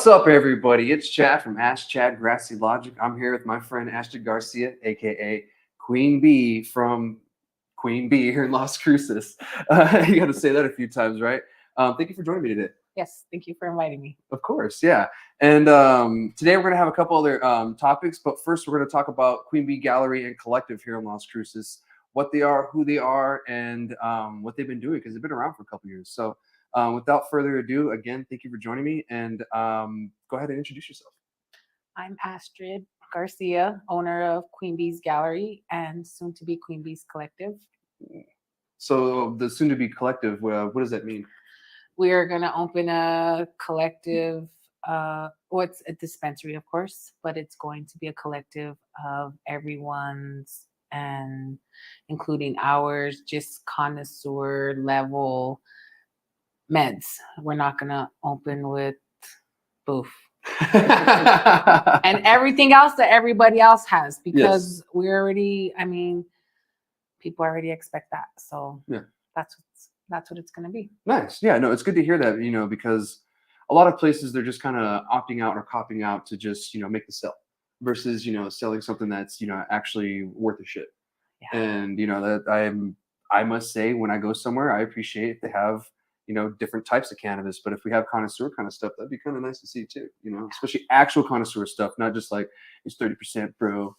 What's up, everybody? It's Chad from Astrid Grassy Logic. I'm here with my friend Astrid Garcia, aka QueenBee from QueenBee here in Las Cruces. You got to say that a few times, right? Thank you for joining me today. Yes, thank you for inviting me. Of course, yeah. And today we're going to have a couple other topics, but first we're going to talk about QueenBee Gallery and Collective here in Las Cruces, what they are, who they are, and what they've been doing, because they've been around for a couple years. So without further ado, again, thank you for joining me, and go ahead and introduce yourself. I'm Astrid Garcia, owner of QueenBee's Gallery and soon to be QueenBee's Collective. So the soon to be collective, what does that mean? We are going to open a collective, well, it's a dispensary, of course, but it's going to be a collective of everyone's, and including ours, just connoisseur level meds. We're not going to open with boof. And everything else that everybody else has, because we already, I mean, people already expect that. So yeah, that's what it's going to be. Nice. Yeah, no, it's good to hear that, you know, because a lot of places they're just kind of opting out or copying out to just, you know, make the sell versus, you know, selling something that's, you know, actually worth a shit. Yeah. And, you know, that I must say, when I go somewhere, I appreciate if they have, you know, different types of cannabis. But if we have connoisseur kind of stuff, that'd be kind of nice to see too, you know, especially actual connoisseur stuff, not just like it's 30%, bro.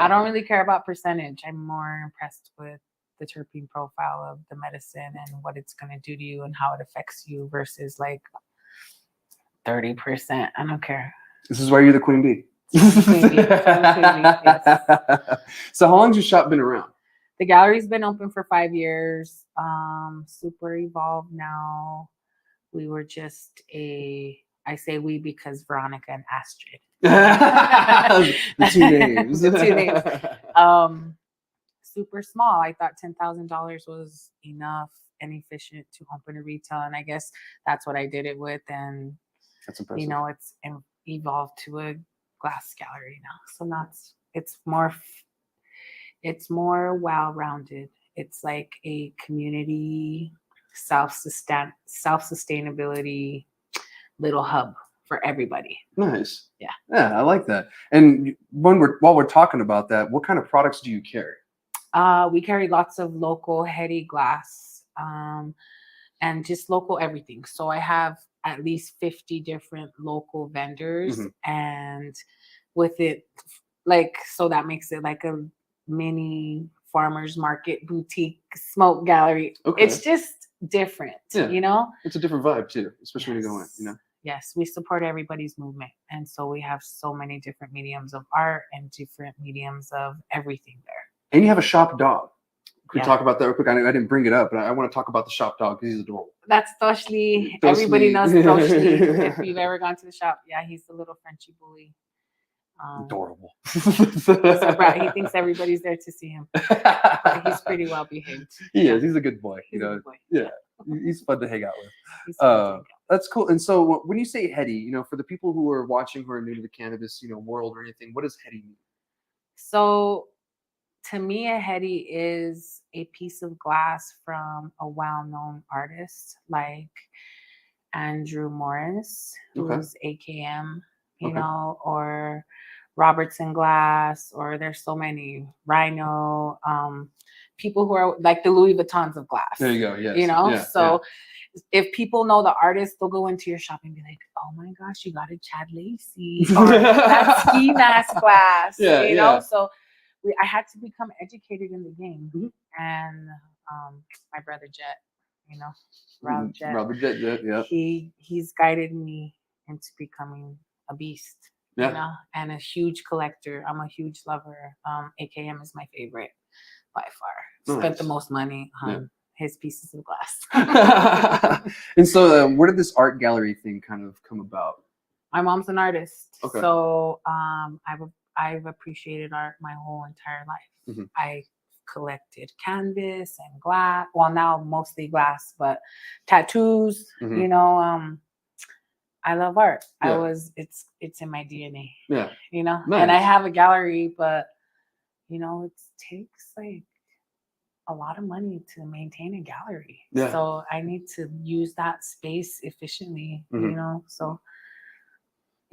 I don't really care about percentage. I'm more impressed with the terpene profile of the medicine and what it's going to do to you and how it affects you versus like 30%. I don't care. This is why you're the queen bee. Yes. So how long has your shop been around? The gallery's been open for 5 years. Super evolved now. We were just I say we because Veronica and Astrid. The two names. The two names. Super small. I thought $10,000 was enough and efficient to open a retail, and I guess that's what I did it with. And that's impressive. You know, it's evolved to a glass gallery now. So it's more well-rounded. It's like a community self-sustainability little hub for everybody. Nice. Yeah. Yeah, I like that. And while we're talking about that, what kind of products do you carry? We carry lots of local heady glass, and just local everything. So I have at least 50 different local vendors, and with it, like, so that makes it like a mini farmers market boutique smoke gallery. Okay. It's just different, you know? It's a different vibe too, especially when you go in, you know? Yes, we support everybody's movement. And so we have so many different mediums of art and different mediums of everything there. And you have a shop dog. Can we talk about that real quick? I didn't bring it up, but I want to talk about the shop dog because he's adorable. That's Toshli. Everybody knows Toshli. If you've ever gone to the shop, yeah, he's the little Frenchy bully. Adorable. He thinks everybody's there to see him. But he's pretty well behaved. He is. He's a good boy. He's you know. A good boy. Yeah. He's fun to hang out with. That's cool. And so when you say heady, you know, for the people who are watching who are new to the cannabis, you know, world or anything, what does heady mean? So to me, a heady is a piece of glass from a well-known artist like Andrew Morris, who's AKM, you know, or Robertson Glass, or there's so many, Rhino, people who are like the Louis Vuittons of glass. There you go. Yes. You know, if people know the artist, they'll go into your shop and be like, "Oh my gosh, you got a Chad Lacey, or that ski mask glass." You know, so I had to become educated in the game, and my brother Jet, you know, Robert Jet, yeah, he's guided me into becoming a beast. You know, and a huge collector. I'm a huge lover. AKM is my favorite by far. Spent the most money on his pieces of glass. And so where did this art gallery thing kind of come about? My mom's an artist. Okay. So I've appreciated art my whole entire life. I collected canvas and glass. Well, now mostly glass, but tattoos, you know, I love art. It's in my DNA. Yeah. You know, and I have a gallery, but you know, it takes like a lot of money to maintain a gallery. Yeah. So I need to use that space efficiently, you know, so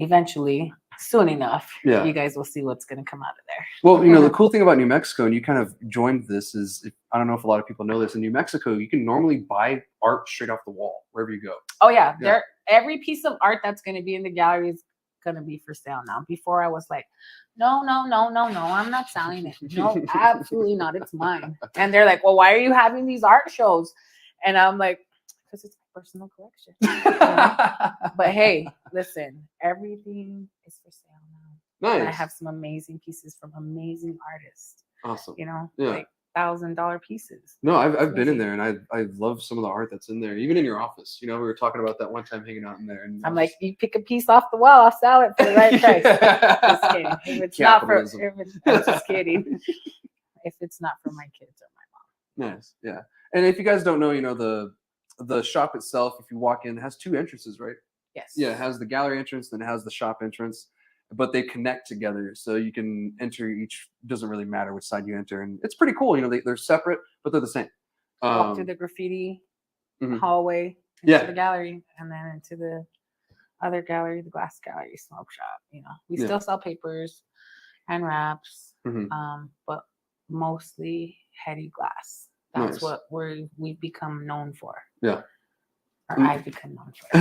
eventually, soon enough, Yeah. you guys will see what's going to come out of there. Well, the cool thing about New Mexico, and you kind of joined this, is I don't know if a lot of people know this. In New Mexico, you can normally buy art straight off the wall wherever you go. Oh yeah, every piece of art that's going to be in the gallery is going to be for sale now. Before I was like, no, I'm not selling it. No, absolutely not. It's mine. And they're like, well, why are you having these art shows? And I'm like, because it's my personal collection. But hey, listen, everything is for sale now. Nice. And I have some amazing pieces from amazing artists. Awesome. Like $1,000 pieces. No, I've been in there, and I love some of the art that's in there, even in your office. We were talking about that one time hanging out in there, and I'm like, you pick a piece off the wall, I'll sell it for the right price. Just kidding. If it's Capitalism. I'm just kidding. If it's not for my kids or my mom. Nice, yeah. And if you guys don't know, the shop itself, if you walk in, it has 2 entrances, right? Yes. Yeah, it has the gallery entrance, then it has the shop entrance, but they connect together, so you can enter each. Doesn't really matter which side you enter, and it's pretty cool. They're separate, but they're the same. Walk through the graffiti hallway into the gallery, and then into the other gallery, the glass gallery, smoke shop. We still sell papers and wraps, but mostly heady glass. That's what we've become known for. Yeah. Or I've become known for.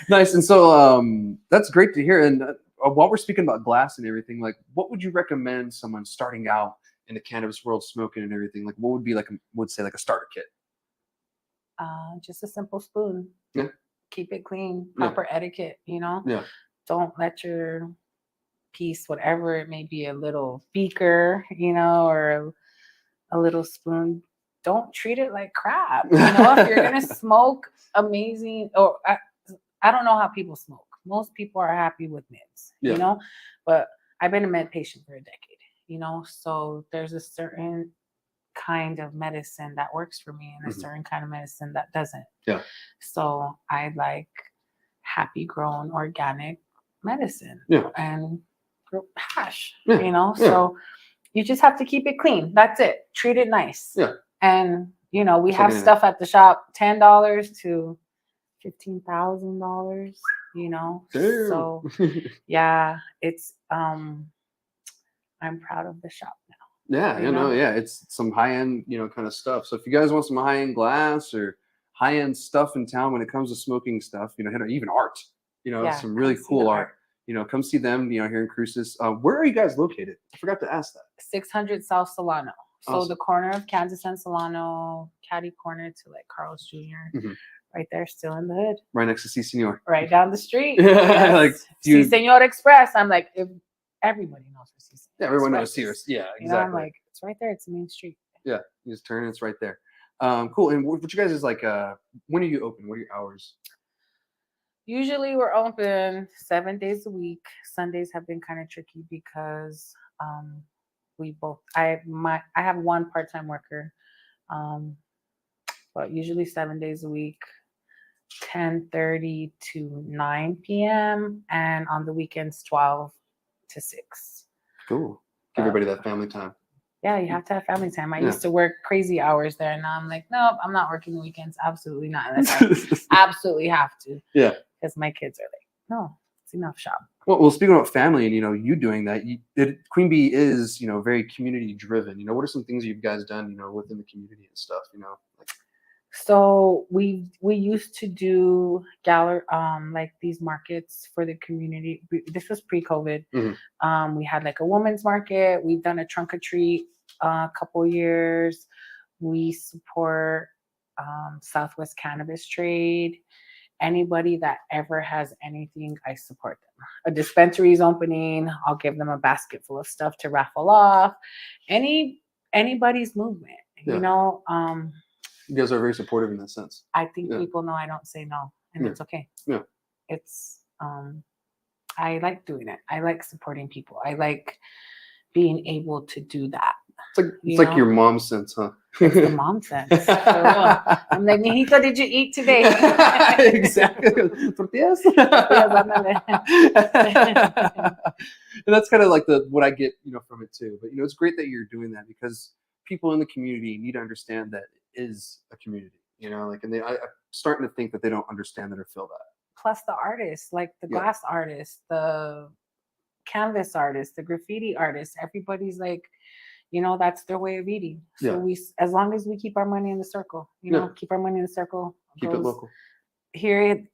Nice. And so that's great to hear. And while we're speaking about glass and everything, like, what would you recommend someone starting out in the cannabis world, smoking and everything? Like, what would be like a starter kit? Just a simple spoon. Yeah. Keep it clean. Proper etiquette. Yeah. Don't let your piece, whatever it may be, a little beaker, or a little spoon, don't treat it like crap. If you're gonna smoke amazing, or I don't know how people smoke. Most people are happy with mids, but I've been a med patient for a decade, so there's a certain kind of medicine that works for me and a certain kind of medicine that doesn't. Yeah. So I like happy grown organic medicine and hash, so you just have to keep it clean. That's it. Treat it nice. Yeah. And we have stuff at the shop, $10 to $15,000, so it's I'm proud of the shop now. It's some high-end kind of stuff. So if you guys want some high-end glass or high-end stuff in town when it comes to smoking stuff, even art, some really cool art. Come see them, here in Cruces. Where are you guys located? I forgot to ask that. 600 South Solano. So Awesome. the corner of Kansas and Solano, catty corner to like Carl's Jr. Right there, still in the hood. Right next to C Senor. Right down the street. Yes. Like C Senor Express. I'm like, if everybody knows where C Senor. Yeah, everyone knows Sears. Yeah, exactly. I'm like, it's right there. It's the main street. Yeah, you just turn, it's right there. Cool. And what you guys is like? When are you open? What are your hours? Usually we're open 7 days a week. Sundays have been kind of tricky because I have one part-time worker, but usually 7 days a week, 10:30 to 9 p.m. and on the weekends 12 to 6. Cool. Give everybody that family time. Yeah, you have to have family time. I used to work crazy hours there, and now I'm like, nope, I'm not working the weekends. Absolutely not. Unless I absolutely have to. Yeah. Because my kids are like, no, it's enough shop. Well, speaking about family and, you doing that, QueenBee is, very community driven. What are some things you guys done, within the community and stuff, So we used to do like these markets for the community. This was pre-COVID. We had like a women's market. We've done a trunk or treat a couple years. We support Southwest Cannabis Trade. Anybody that ever has anything, I support them. A dispensary is opening, I'll give them a basket full of stuff to raffle off. Anybody's movement, You guys are very supportive in that sense. I think people know I don't say no, and it's okay. Yeah. It's I like doing it. I like supporting people. I like being able to do that. It's like your mom sense, huh? It's the mom sense. I'm like, mijito, did you eat today? Exactly. Tortillas. And that's kind of like what I get, from it too. But it's great that you're doing that because people in the community need to understand that it is a community. And I'm starting to think that they don't understand that or feel that. plus the artists, like the glass artists, the canvas artists, the graffiti artists, everybody's like, you know, that's their way of eating. So we, as long as we keep our money in the circle, you know, keep our money in the circle. Keep it local. Here,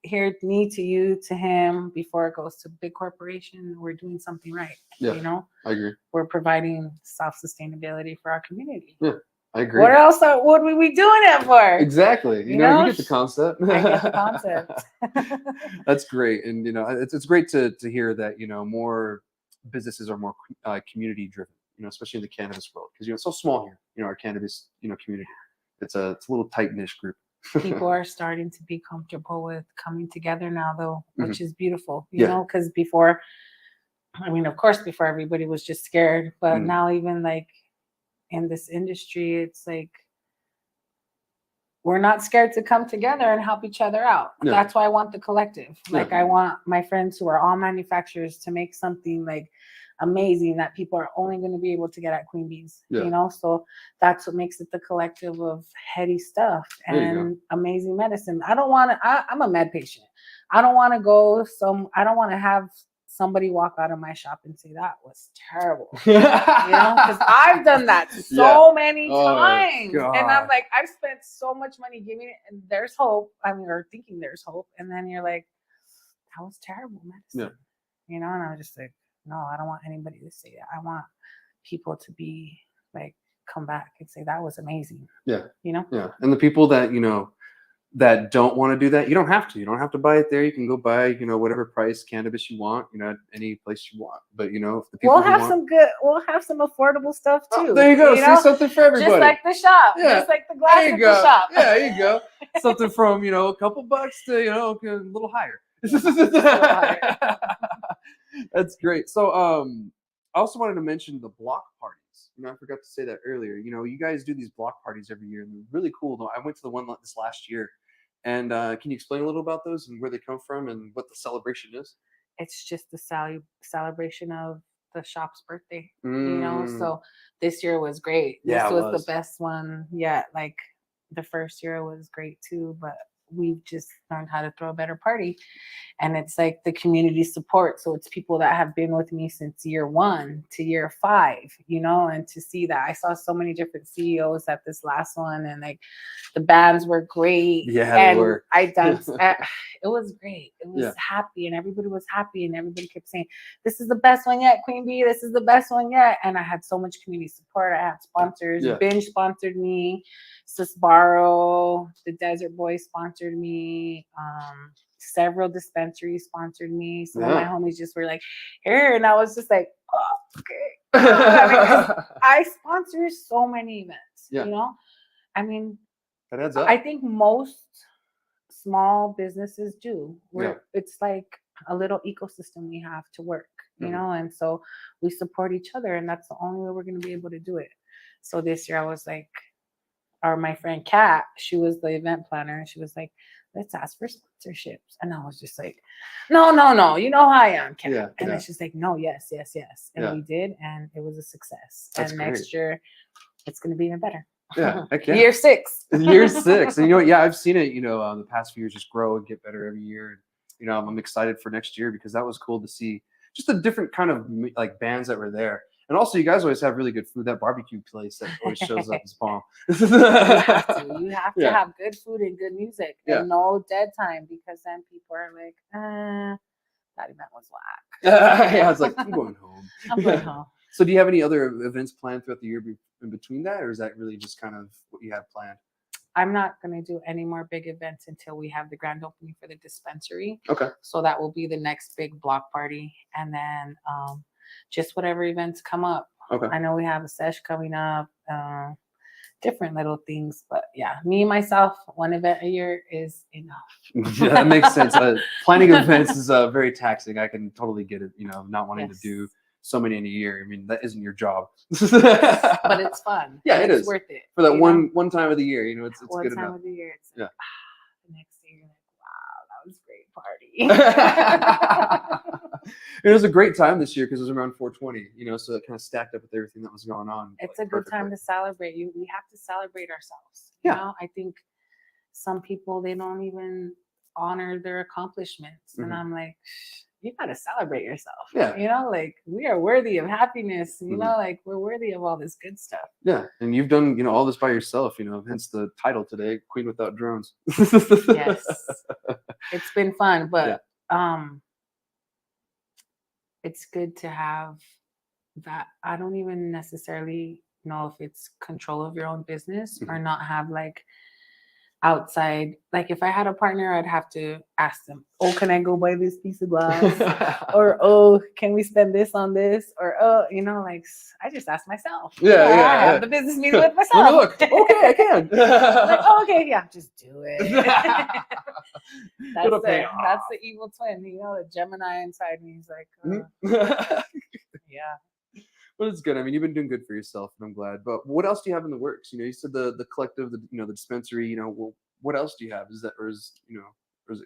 me to you to him before it goes to big corporation. We're doing something right. Yeah, you know, I agree. We're providing self-sustainability for our community. Yeah, I agree. What else? What would we doing it for? Exactly. You know, you get the concept. I get the concept. That's great, and you know, it's great to hear that, you know, more businesses are more community driven. You know, especially in the cannabis world, because, you know, it's so small here. You know, our cannabis, you know, community. It's a little tight niche group. People are starting to be comfortable with coming together now, though, which is beautiful. You know, because before, I mean, of course, before everybody was just scared, but now even like in this industry, it's like we're not scared to come together and help each other out. That's why I want the collective. Like I want my friends who are all manufacturers to make something like amazing that people are only going to be able to get at QueenBee's. You know, so that's what makes it the collective of heady stuff and amazing medicine. I don't want to. I'm a med patient. I don't want to go I don't want to have somebody walk out of my shop and say that was terrible. You know, because I've done that so many times, and I'm like, I've spent so much money giving it, and there's hope. I mean, or thinking there's hope, and then you're like, that was terrible medicine. You know, and I was just like, no, I don't want anybody to say that. I want people to be like, come back and say that was amazing. You know? Yeah. And the people that, you know, that don't want to do that, you don't have to. You don't have to buy it there. You can go buy, you know, whatever price cannabis you want, you know, at any place you want. But, you know, if the people we'll have some affordable stuff too. Oh, there you go. You know? See, something for everybody. Just like the shop. Just like the glass at the shop. Yeah, there you go. Something from, you know, a couple bucks to, you know, a little higher. That's great. So I also wanted to mention the block parties. You know, I forgot to say that earlier. You know, you guys do these block parties every year, and they're really cool. Though I went to the one this last year, and can you explain a little about those and where they come from and what the celebration is? It's just the celebration of the shop's birthday. You know, so this year was great. This was the best one yet. Like the first year was great too, but we've just learned how to throw a better party. And it's like the community support. So it's people that have been with me since year 1 to year 5, you know, and to see that I saw so many different CEOs at this last one, and like the bands were great. Yeah, and they were. I danced. It was great. It was happy, and everybody was happy, and everybody kept saying, this is the best one yet, QueenBee. This is the best one yet. And I had so much community support. I had sponsors. Binge sponsored me. Sisbaro, the Desert Boys sponsored me. Several dispensaries sponsored me. Some of my homies just were like, here. And I was just like, oh, okay. I sponsor so many events, you know? I mean, that adds up. I think most small businesses do. It's like a little ecosystem we have to work, you know? And so we support each other, and that's the only way we're going to be able to do it. So this year I was like, or my friend Kat, she was the event planner, and she was like, let's ask for sponsorships. And I was just like, no, you know how I am, Kat. And then she's like, no, yes. And we did, and it was a success. That's and next year, it's going to be even better. Year 6. Year 6. And you know what? Yeah, I've seen it, you know, the past few years just grow and get better every year. And, you know, I'm excited for next year because that was cool to see just the different kind of like bands that were there. And also, you guys always have really good food. That barbecue place that always shows up is bomb. You have to have good food and good music, and no dead time, because then people are like, that event was whack. I was like, I'm going home. So do you have any other events planned throughout the year in between that, or is that really just kind of what you have planned? I'm not going to do any more big events until we have the grand opening for the dispensary. Okay. So that will be the next big block party. And then just whatever events come up. Okay. I know we have a sesh coming up, different little things, but yeah, me, myself, one event a year is enough. Yeah, that makes sense. Planning events is very taxing. I can totally get it, you know, not wanting to do so many in a year. I mean, that isn't your job. But it's fun. Yeah, it's is worth it. For that one time of the year, you know, it's one good time enough. Of the year, it's like, the next year, you're like, wow, that was a great party. It was a great time this year because it was around 420, you know, so it kind of stacked up with everything that was going on. It's a good time to celebrate. We have to celebrate ourselves. You know, I think some people, they don't even honor their accomplishments. And Mhm. I'm like, you got to celebrate yourself. Yeah. You know, like we are worthy of happiness. You Mhm. know, like we're worthy of all this good stuff. Yeah, and you've done, all this by yourself, hence the title today, Queen Without Drones. Yes. It's been fun, but it's good to have that. I don't even necessarily know if it's control of your own business or not have like outside. Like if I had a partner, I'd have to ask them, oh, can I go buy this piece of glass? Or, oh, can we spend this on this? Or, oh, like I just ask myself. I have the business meeting with myself. Let me look. Okay, I can. Like, oh, okay, yeah, just do it. That's the evil twin. The Gemini inside me is like, yeah. But it's good. I mean, you've been doing good for yourself, and I'm glad. But what else do you have in the works? You said the collective, the dispensary. Well, what else do you have? Is it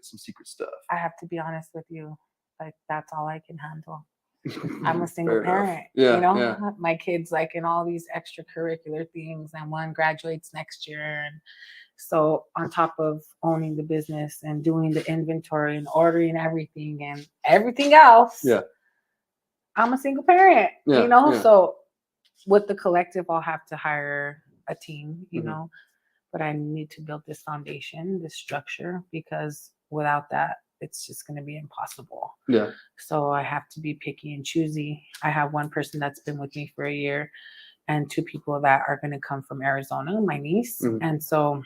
some secret stuff? I have to be honest with you. Like that's all I can handle. I'm a single parent. Yeah. My kids like in all these extracurricular things, and one graduates next year, and so on top of owning the business and doing the inventory and ordering everything and everything else. Yeah. I'm a single parent, Yeah. So with the collective, I'll have to hire a team, but I need to build this foundation, this structure, because without that, it's just going to be impossible. Yeah. So I have to be picky and choosy. I have one person that's been with me for a year and 2 people that are going to come from Arizona, my niece. Mhm. And so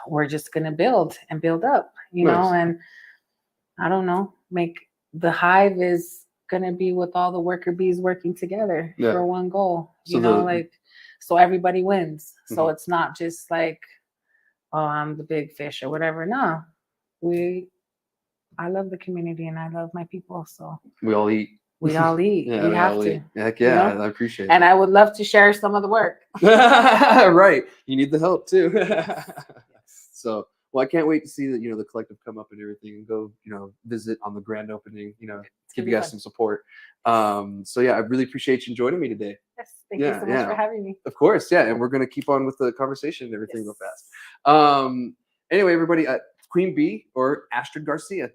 we're just going to build and build up, Nice. and I don't know, make the hive is going to be with all the worker bees working together for one goal, so everybody wins. So it's not just like, oh, I'm the big fish or whatever. No, I love the community and I love my people. So we all eat. We all eat. Yeah, we have to. Heck yeah, I appreciate it. And I would love to share some of the work. Right. You need the help too. Yes. So, well, I can't wait to see that, the collective come up and everything and go, visit on the grand opening, give you guys some support. So yeah, I really appreciate you joining me today. Yes. Thank you so much for having me. Of course. Yeah. And we're going to keep on with the conversation and everything real fast. Anyway, everybody, QueenBee or Astrid Garcia.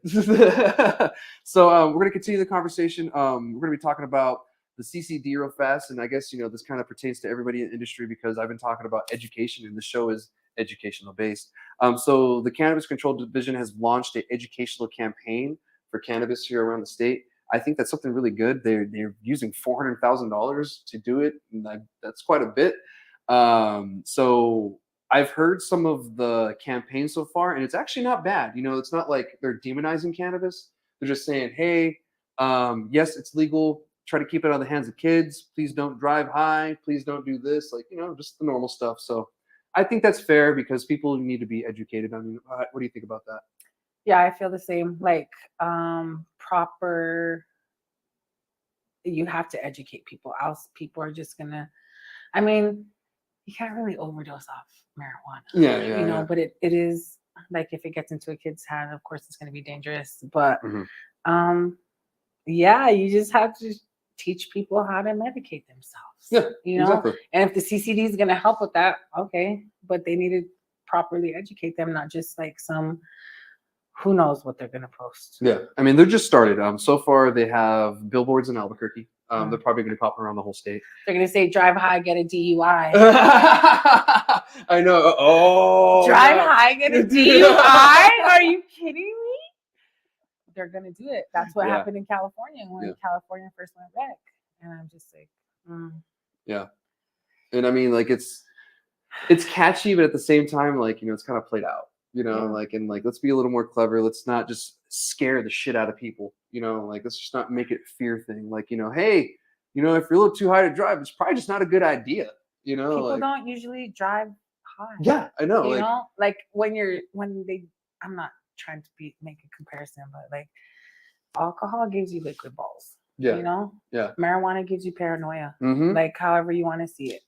So we're going to continue the conversation. We're going to be talking about the CCD real fast. And I guess, this kind of pertains to everybody in the industry because I've been talking about education and the show is educational based. So the Cannabis Control Division has launched an educational campaign for cannabis here around the state. I think that's something really good. They're using $400,000 to do it. And that's quite a bit. So I've heard some of the campaign so far, and it's actually not bad. It's not like they're demonizing cannabis. They're just saying, hey, yes, it's legal. Try to keep it out of the hands of kids. Please don't drive high. Please don't do this. Just the normal stuff. So I think that's fair because people need to be educated. I mean, what do you think about that? Yeah, I feel the same. Like you have to educate people, else people are just gonna. I mean, you can't really overdose off marijuana. Yeah. But it is like if it gets into a kid's hand, of course it's gonna be dangerous. But yeah, you just have to teach people how to medicate themselves. Yeah, exactly. And if the CCD is gonna help with that, okay. But they need to properly educate them, not just like some who knows what they're going to post. Yeah. I mean, they're just started. So far, they have billboards in Albuquerque. They're probably going to be popping around the whole state. They're going to say, drive high, get a DUI. I know. Oh. Drive high, get a DUI? Are you kidding me? They're going to do it. That's what happened in California when California first went rec. And I'm just like, Yeah. And I mean, like, it's catchy, but at the same time, like, it's kind of played out. Let's be a little more clever. Let's not just scare the shit out of people. Let's just not make it a fear thing. Hey, if you're a little too high to drive, it's probably just not a good idea. People don't usually drive high. Yeah, I know. I'm not trying to make a comparison, but like alcohol gives you liquid balls. Yeah. Yeah. Marijuana gives you paranoia. Mm-hmm. Like however you want to see it.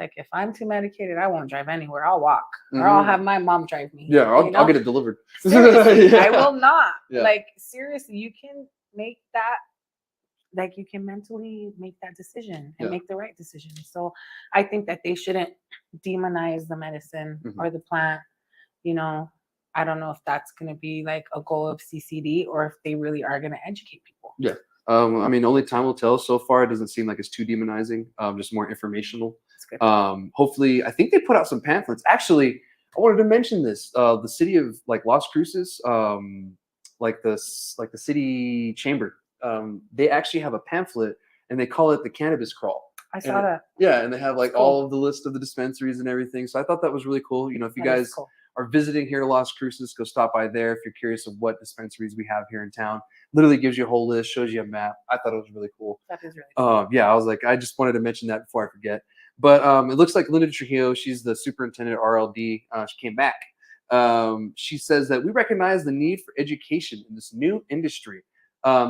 Like if I'm too medicated, I won't drive anywhere. I'll walk, or I'll have my mom drive me. Yeah, I'll get it delivered. Seriously, I will not. Yeah. Like seriously, you can make that. Like you can mentally make that decision and make the right decision. So I think that they shouldn't demonize the medicine or the plant. I don't know if that's going to be like a goal of CCD or if they really are going to educate people. Yeah. I mean, only time will tell. So far, it doesn't seem like it's too demonizing. Just more informational. That's good. Hopefully, I think they put out some pamphlets. Actually, I wanted to mention this. The city of like Las Cruces, like the city chamber, they actually have a pamphlet and they call it the Cannabis Crawl. I saw that. Yeah, and they have like That's cool. all of the list of the dispensaries and everything. So I thought that was really cool. You know, if you guys are visiting here to Las Cruces, go stop by there. If you're curious of what dispensaries we have here in town, literally gives you a whole list, shows you a map. I thought it was really cool. That is really cool. Yeah, I was like, I just wanted to mention that before I forget. But it looks like Linda Trujillo, she's the superintendent at RLD. She came back. She says that we recognize the need for education in this new industry.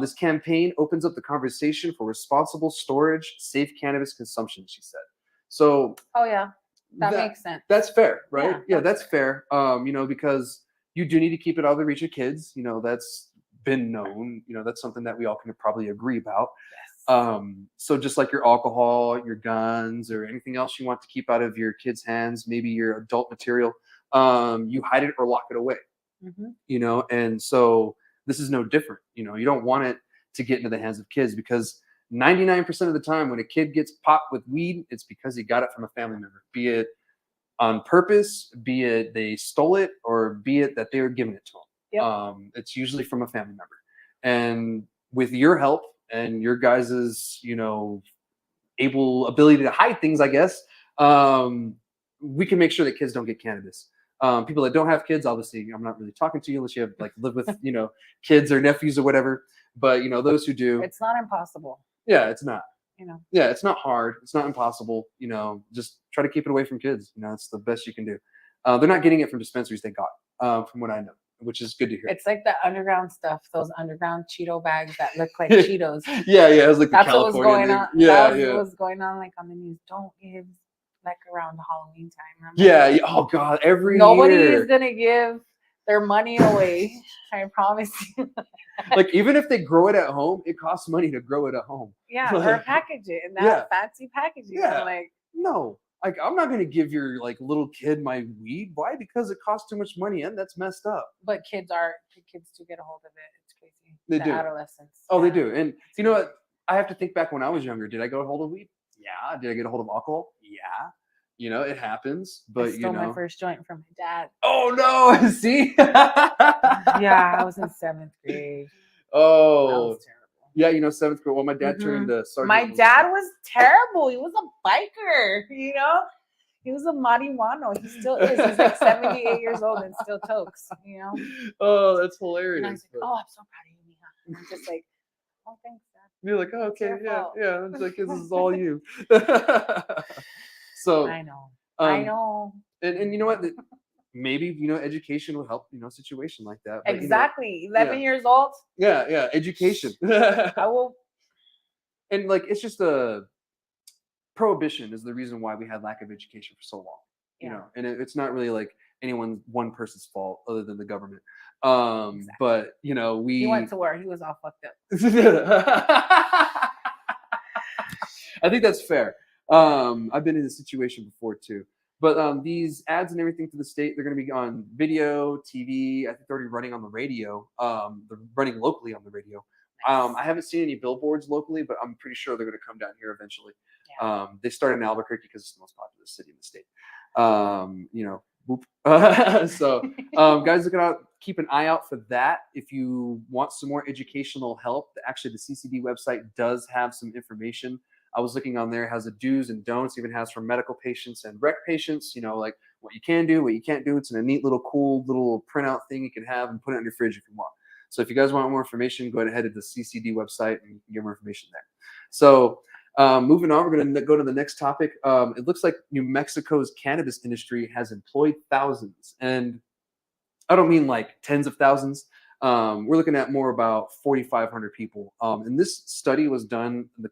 This campaign opens up the conversation for responsible storage, safe cannabis consumption, she said. So, oh yeah, that makes sense. That's fair, right? Yeah, that's fair. You know, because you do need to keep it out of the reach of kids. You know, that's been known. You know, that's something that we all can probably agree about. Yes. So just like your alcohol, your guns, or anything else you want to keep out of your kids' hands, maybe your adult material, you hide it or lock it away. Mm-hmm. You know, and so this is no different. You know, you don't want it to get into the hands of kids because 99% of the time when a kid gets popped with weed, it's because he got it from a family member, be it on purpose, be it they stole it, or be it that they were giving it to them. Yep. It's usually from a family member. And with your help and your guys's, you know, ability to hide things, I guess, we can make sure that kids don't get cannabis. People that don't have kids, obviously, I'm not really talking to you unless you have like live with, you know, kids or nephews or whatever. But, you know, those who do. It's not impossible. Yeah, it's not. You know. Yeah, it's not hard. It's not impossible. You know, just try to keep it away from kids. You know, it's the best you can do. They're not getting it from dispensaries, they got, from what I know, which is good to hear. It's like the underground stuff, those underground Cheeto bags that look like Cheetos. Yeah, it was like that's the what was going on. Yeah, what was going on like on the news. Don't give like around Halloween time. Yeah. Oh God, nobody year. is gonna give their money away. I promise you. Like even if they grow it at home, it costs money to grow it at home. Yeah, like, or package it in that fancy packaging. Yeah. Like no, like I'm not gonna give your like little kid my weed. Why? Because it costs too much money, and that's messed up. But kids do get a hold of it. It's crazy. They do. Adolescents. Oh, they do. And you know what? I have to think back when I was younger. Did I get a hold of weed? Yeah. Did I get a hold of alcohol? Yeah. You know, it happens. But I stole my first joint from my dad. Oh no! See? Yeah, I was in 7th grade. Oh. That was terrible. Yeah, you know, 7th grade. Well, my dad turned sergeant. My dad was terrible. He was a biker, you know? He was a marihuano. He still is. He's like 78 years old and still tokes, you know? Oh, that's hilarious. And I was like, oh, I'm so proud of you, Mija. And I'm just like, oh, thanks, Dad. You're like, oh, okay, yeah. It's like, this is all you. So I know. I know. And you know what? Maybe, you know, education will help, you know, a situation like that. But, exactly. You know, 11 years old. Yeah. Education. I will. And like, it's just prohibition is the reason why we had lack of education for so long, you know, and it's not really like one person's fault other than the government. Exactly. But you know, he went to where he was all fucked up. I think that's fair. I've been in this situation before too. But these ads and everything to the state, they're going to be on video, TV. I think they're already running on the radio. They're running locally on the radio. I haven't seen any billboards locally, but I'm pretty sure they're going to come down here eventually. Yeah. They started in Albuquerque because it's the most popular city in the state. You know, whoop. So guys, look out, keep an eye out for that. If you want some more educational help, actually the CCD website does have some information. I was looking on there, it has a do's and don'ts, even has for medical patients and rec patients, you know, like what you can do, what you can't do. It's in a neat little cool little printout thing you can have and put it on your fridge if you want. So if you guys want more information, go ahead to the CCD website and you can get more information there. So moving on, we're going to go to the next topic. It looks like New Mexico's cannabis industry has employed thousands, and I don't mean like tens of thousands. We're looking at more about 4,500 people. And this study was done in the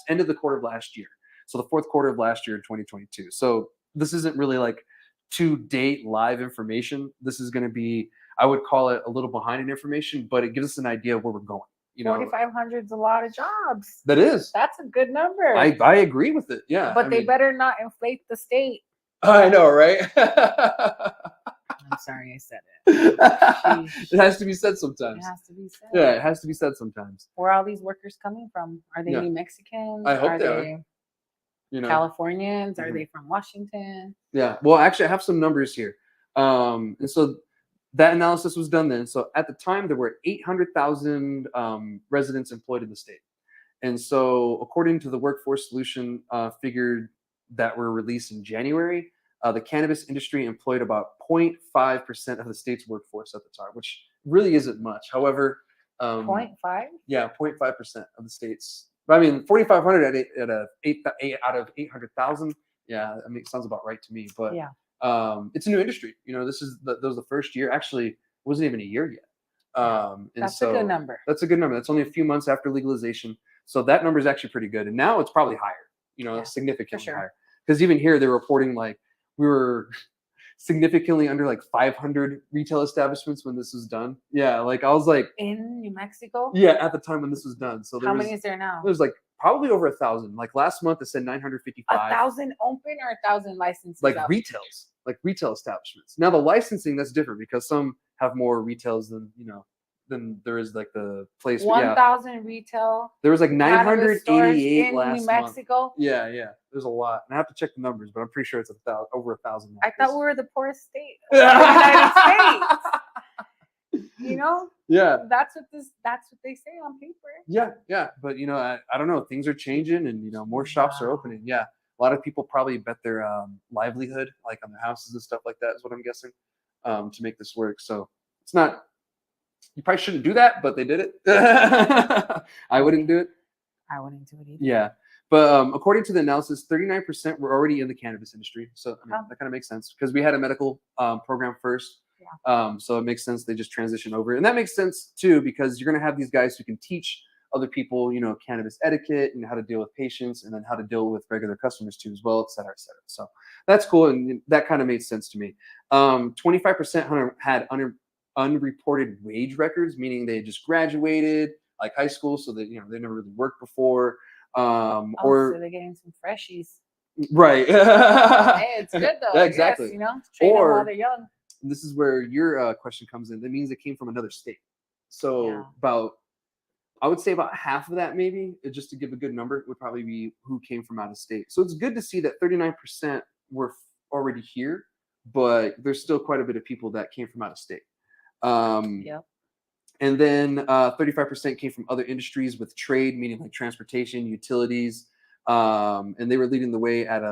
end of the quarter of last year. So the fourth quarter of last year in 2022. So this isn't really like to date live information. This is going to be, I would call it a little behind in information, but it gives us an idea of where we're going. You know, 4,500 is a lot of jobs. That is. That's a good number. I agree with it. Yeah. But they better not inflate the state. I know, right? I'm sorry I said it. It has to be said sometimes. It has to be said. Yeah, it has to be said sometimes. Where are all these workers coming from? Are they New Mexicans? I hope they are. You know, Californians? Are they from Washington? Yeah. Well, actually, I have some numbers here. And so that analysis was done then. So at the time, there were 800,000 residents employed in the state. And so according to the Workforce Solution figure that were released in January, the cannabis industry employed about 0.5% of the state's workforce at the time, which really isn't much. However, 0.5? Yeah, 0.5% of the state's. I mean, 4,500 at eight out of 800,000. Yeah, I mean, it sounds about right to me. But yeah, it's a new industry. You know, that was the first year. Actually, it wasn't even a year yet. And that's so a good number. That's a good number. That's only a few months after legalization. So that number is actually pretty good. And now it's probably higher. You know, significantly higher. Because even here they're reporting like we were significantly under like 500 retail establishments when this was done. Yeah, like I was like in New Mexico. Yeah, at the time when this was done. So how many is there now? There's like probably over 1,000. Like last month it said 955. 1,000 open or 1,000 licenses? Like retail establishments. Now the licensing, that's different because some have more retails than there is like the place. 1,000 retail. There was like 988 in last New Mexico. Month. Yeah. There's a lot. And I have to check the numbers, but I'm pretty sure it's over 1,000. I thought we were the poorest state of the United States. You know? Yeah. That's what they say on paper. Yeah. But I don't know. Things are changing, and more shops are opening. Yeah. A lot of people probably bet their livelihood, like on their houses and stuff like that, is what I'm guessing, to make this work. So it's not. You probably shouldn't do that, but they did it. I wouldn't do it. I wouldn't do it either. Yeah. But according to the analysis, 39% were already in the cannabis industry. So that kind of makes sense because we had a medical program first. Yeah. So it makes sense they just transition over. And that makes sense, too, because you're going to have these guys who can teach other people, cannabis etiquette and how to deal with patients and then how to deal with regular customers, too, as well, et cetera, et cetera. So that's cool. And that kind of made sense to me. 25% had unreported wage records, meaning they just graduated like high school, so that they never really worked before. So they're getting some freshies, right? Hey, it's good though. Yeah, exactly. Train them while they're young. This is where your question comes in. That means it came from another state. So I would say about half of that, maybe, just to give a good number, would probably be who came from out of state. So it's good to see that 39% were already here, but there's still quite a bit of people that came from out of state. And then 35% came from other industries with trade, meaning like transportation, utilities. And they were leading the way at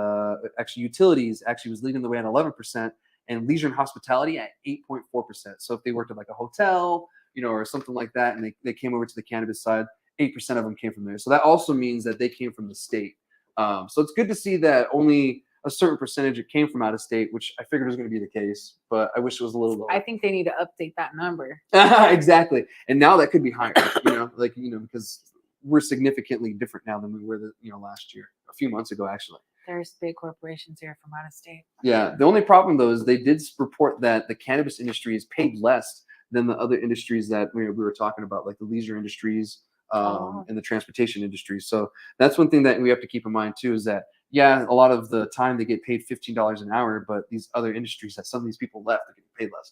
utilities actually was leading the way at 11%, and leisure and hospitality at 8.4%. So if they worked at like a hotel, or something like that, and they came over to the cannabis side, 8% of them came from there. So that also means that they came from the state. So it's good to see that only a certain percentage it came from out of state, which I figured was going to be the case, but I wish it was a little lower. I think they need to update that number. Exactly. And now that could be higher, because we're significantly different now than we were last year, a few months ago, actually. There's big corporations here from out of state. Yeah. The only problem, though, is they did report that the cannabis industry is paid less than the other industries that we were talking about, like the leisure industries and the transportation industry. So that's one thing that we have to keep in mind, too, is that, a lot of the time they get paid $15 an hour, but these other industries that some of these people left are getting paid less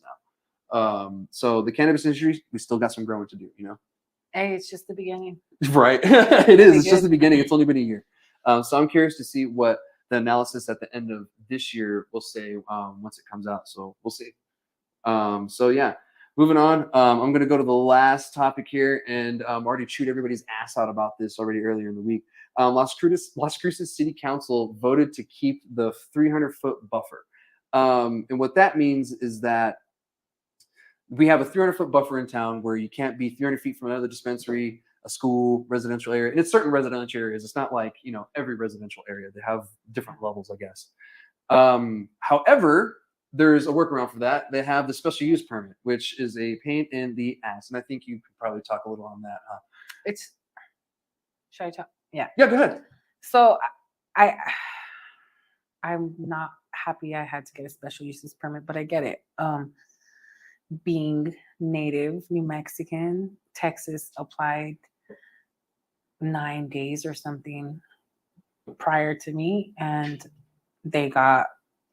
now. So the cannabis industry, we still got some growing to do, Hey, it's just the beginning. Right. It is. It's just the beginning. It's only been a year. So I'm curious to see what the analysis at the end of this year will say once it comes out. So we'll see. Moving on. I'm going to go to the last topic here, and already chewed everybody's ass out about this already earlier in the week. Las Cruces City Council voted to keep the 300-foot buffer. And what that means is that we have a 300-foot buffer in town where you can't be 300 feet from another dispensary, a school, residential area. And it's certain residential areas. It's not like, every residential area. They have different levels, I guess. However, there's a workaround for that. They have the special use permit, which is a pain in the ass. And I think you could probably talk a little on that, huh? Should I talk? Yeah. Yeah, go ahead. So I'm not happy I had to get a special uses permit, but I get it. Being native New Mexican, Texas applied 9 days or something prior to me, and they got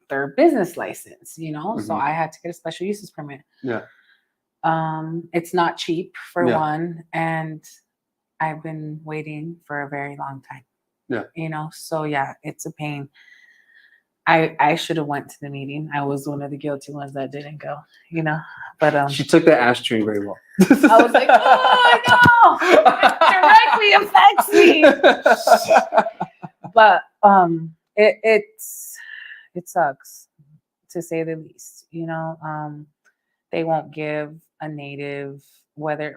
their business license, you know. So Mhm. I had to get a special uses permit. Yeah. It's not cheap for Yeah. one, and I've been waiting for a very long time. Yeah. You know, so yeah, it's a pain. I should have went to the meeting. I was one of the guilty ones that didn't go, you know. But She took the ashtray very well. I was like, oh no, it directly affects me. But it sucks, to say the least. You know, they won't give a native, whether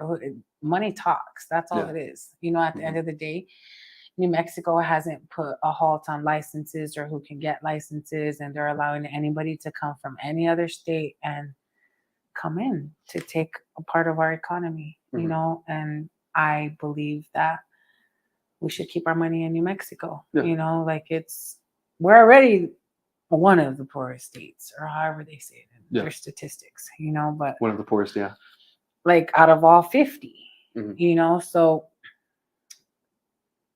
money talks. That's all Yeah. it is. You know, at the end of the day, New Mexico hasn't put a halt on licenses or who can get licenses, and they're allowing anybody to come from any other state and come in to take a part of our economy, you Mhm. know. And I believe that we should keep our money in New Mexico. Yeah. You know, like we're already one of the poorest states, or however they say it in Yeah. their statistics, you know, but One of the poorest, yeah. like out of all 50, Mhm. you know. So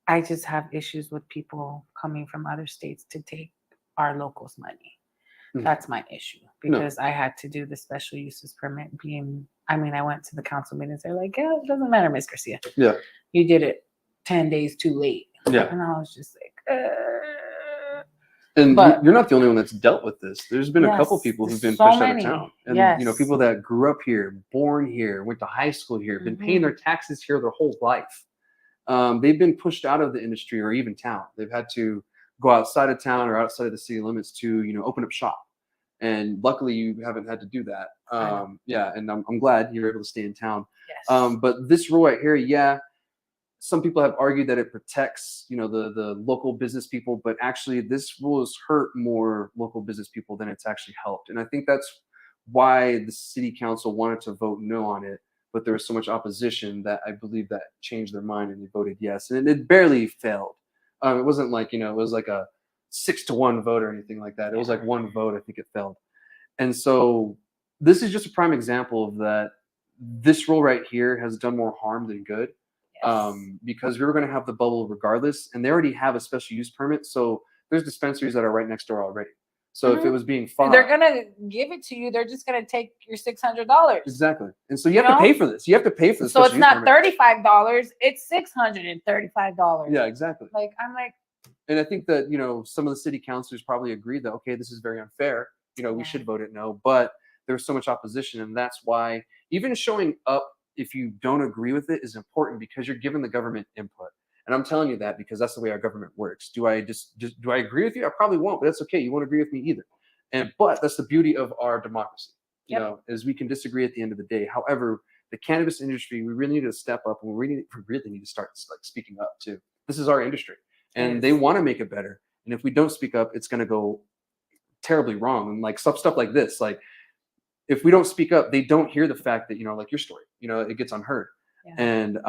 I just have issues with people coming from other states to take our locals' money. Mhm. That's my issue, No. because I had to do the special uses permit I went to the council meetings. They're like, yeah, it doesn't matter, Miss Garcia. Yeah. You did it 10 days too late. Yeah. And I was just like, And But- you're not the only one that's dealt with this. There's been a couple Yes, people who've been so pushed out many. of town. And, you know, Yes. people that grew up here, born here, went to high school here, been paying their taxes here their whole life. They've been pushed out of the industry or even town. They've had to go outside of town or outside of the city limits to, you know, open up shop. And luckily you haven't had to do that. Yeah. And I'm glad you're able to stay in town. Yes. But this rule right here, yeah, some people have argued that it protects, you know, the local business people, but actually this rule has hurt more local business people than it's actually helped. And I think that's why the city council wanted to vote no on it, but there was so much opposition that I believe that changed their mind and they voted yes. And it barely failed. It wasn't like, you know, it was like a 6-1 vote or anything like that. It was like one vote. I think it failed. And so this is just a prime example of that. This rule right here has done more harm than good. Yes. Because we were going to have the bubble regardless, and they already have a special use permit. So there's dispensaries that are right next door already. So if it was being fought, they're gonna give it to you. They're just gonna take your $600. Exactly. And so you have to pay for this. You have to pay for this. So it's not $35. It's $635. Yeah, exactly. Like, I'm like, and I think that, you know, some of the city councilors probably agreed that, okay, this is very unfair. You know, we should vote it no. But there's so much opposition, and that's why even showing up if you don't agree with it is important, because you're giving the government input. And I'm telling you that because that's the way our government works. Do I just do I agree with you? I probably won't, but that's okay. You won't agree with me either. But that's the beauty of our democracy, you know, is we can disagree at the end of the day. However, the cannabis industry, we really need to step up, and we really need to start like speaking up too. This is our industry, and they want to make it better. And if we don't speak up, it's going to go terribly wrong. And like stuff like this, like if we don't speak up, they don't hear the fact that, you know, like your story, you know, it gets unheard. And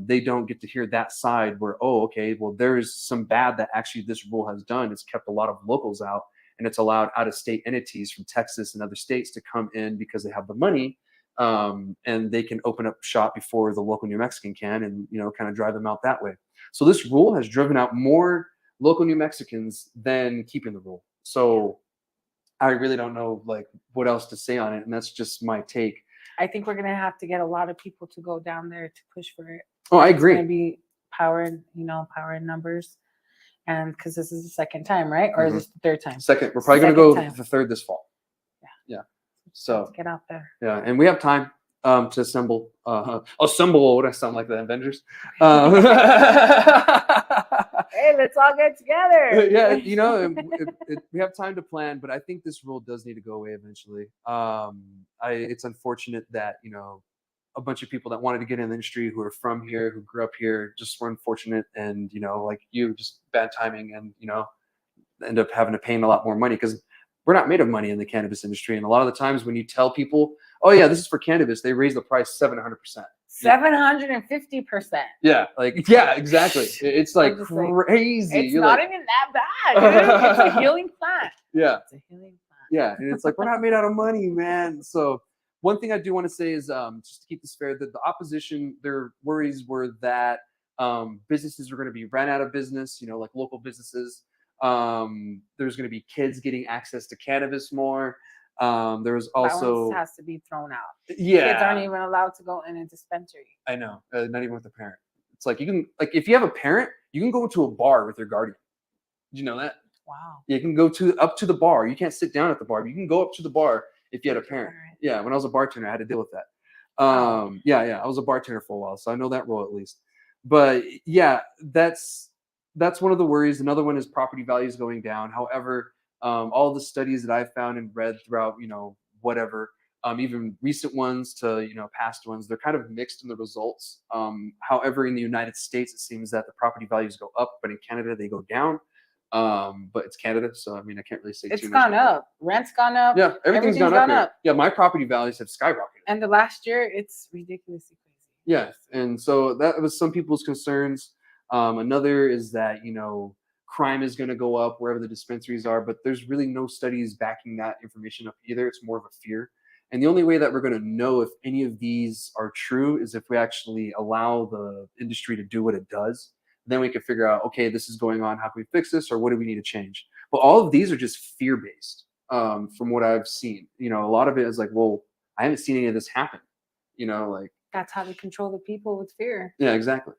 they don't get to hear that side where, oh, okay, well, there's some bad that actually this rule has done. It's kept a lot of locals out, and it's allowed out-of-state entities from Texas and other states to come in because they have the money, and they can open up shop before the local New Mexican can, and, you know, kind of drive them out that way. So this rule has driven out more local New Mexicans than keeping the rule. So I really don't know like what else to say on it, and that's just my take. I think we're gonna have to get a lot of people to go down there to push for it. Oh, I agree. It's gonna be power in numbers, and because this is the second time, right? Or is this the third time? Second. We're probably gonna go the third this fall. Yeah. So let's get out there. Yeah, and we have time to assemble. Assemble. What I sound like the Avengers. Hey, let's all get together. Yeah, you know, we have time to plan, but I think this rule does need to go away eventually. It's unfortunate that, you know, a bunch of people that wanted to get in the industry who are from here, who grew up here, just were unfortunate, and, you know, like you, just bad timing, and, you know, end up having to pay a lot more money because we're not made of money in the cannabis industry. And a lot of the times when you tell people, oh yeah, this is for cannabis, they raise the price 700%. 750%. Yeah, like, yeah, exactly. It's like crazy. It's not even that bad, dude. It's a healing plant. Yeah. It's a healing plant. Yeah, and it's like, we're not made out of money, man. So one thing I do want to say is, just to keep this fair, that the opposition, their worries were that businesses were going to be ran out of business, you know, like local businesses. There's going to be kids getting access to cannabis more. There's also violence has to be thrown out. Yeah, Kids aren't even allowed to go in a dispensary. I know, not even with a parent. It's like you can, like, if you have a parent, you can go to a bar with your guardian. Did you know that? Wow. You can go up to the bar. You can't sit down at the bar. You can go up to the bar if you had a parent. Yeah, when I was a bartender, I had to deal with that. Yeah, I was a bartender for a while, so I know that role at least. But yeah, that's one of the worries. Another one is property values going down. However, all the studies that I've found and read throughout, whatever, even recent ones to past ones, they're kind of mixed in the results. However, in the United States, it seems that the property values go up, but in Canada they go down. But it's Canada, so I mean, I can't really say it's too much. It's gone up. Rent's gone up. Yeah, everything's gone up. Yeah, my property values have skyrocketed. And the last year, it's ridiculously crazy. Yeah, and so that was some people's concerns. Another is that crime is going to go up wherever the dispensaries are, but there's really no studies backing that information up either. It's more of a fear. And the only way that we're going to know if any of these are true is if we actually allow the industry to do what it does. Then we can figure out, okay, this is going on. How can we fix this, or what do we need to change? But all of these are just fear-based, from what I've seen. A lot of it is like, well, I haven't seen any of this happen. Like that's how they control the people with fear. Yeah, exactly.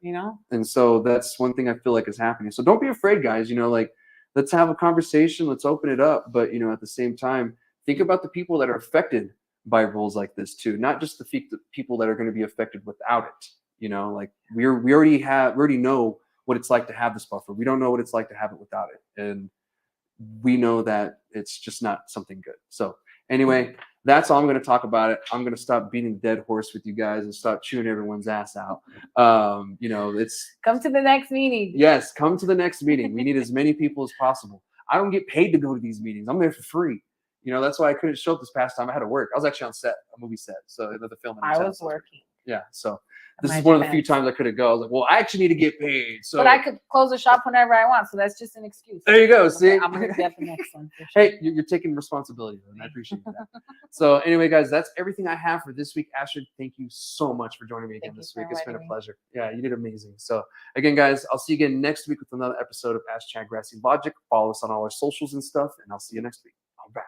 And so that's one thing I feel like is happening. So don't be afraid, guys. Like, let's have a conversation. Let's open it up. But at the same time, think about the people that are affected by rules like this too, not just the people that are going to be affected without it. Like we already know what it's like to have this buffer. We don't know what it's like to have it without it. And we know that it's just not something good. So anyway, that's all I'm going to talk about it. I'm going to stop beating the dead horse with you guys and stop chewing everyone's ass out. It's come to the next meeting. Yes, come to the next meeting. We need as many people as possible. I don't get paid to go to these meetings. I'm there for free. That's why I couldn't show up this past time. I had to work. I was actually on set, a movie set. So the film. I was working. Yeah. So this is one of the few times I could have go. I was like, well, I actually need to get paid. So, but I could close the shop whenever I want. So that's just an excuse. There you go. See, I'm going to get the next one. For sure. Hey, you're taking responsibility, and I appreciate that. So anyway, guys, that's everything I have for this week. Astrid, thank you so much for joining me again this week. It's been a pleasure. Yeah, you did amazing. So again, guys, I'll see you again next week with another episode of Ask Chad Grassy Logic. Follow us on all our socials and stuff, and I'll see you next week. All right.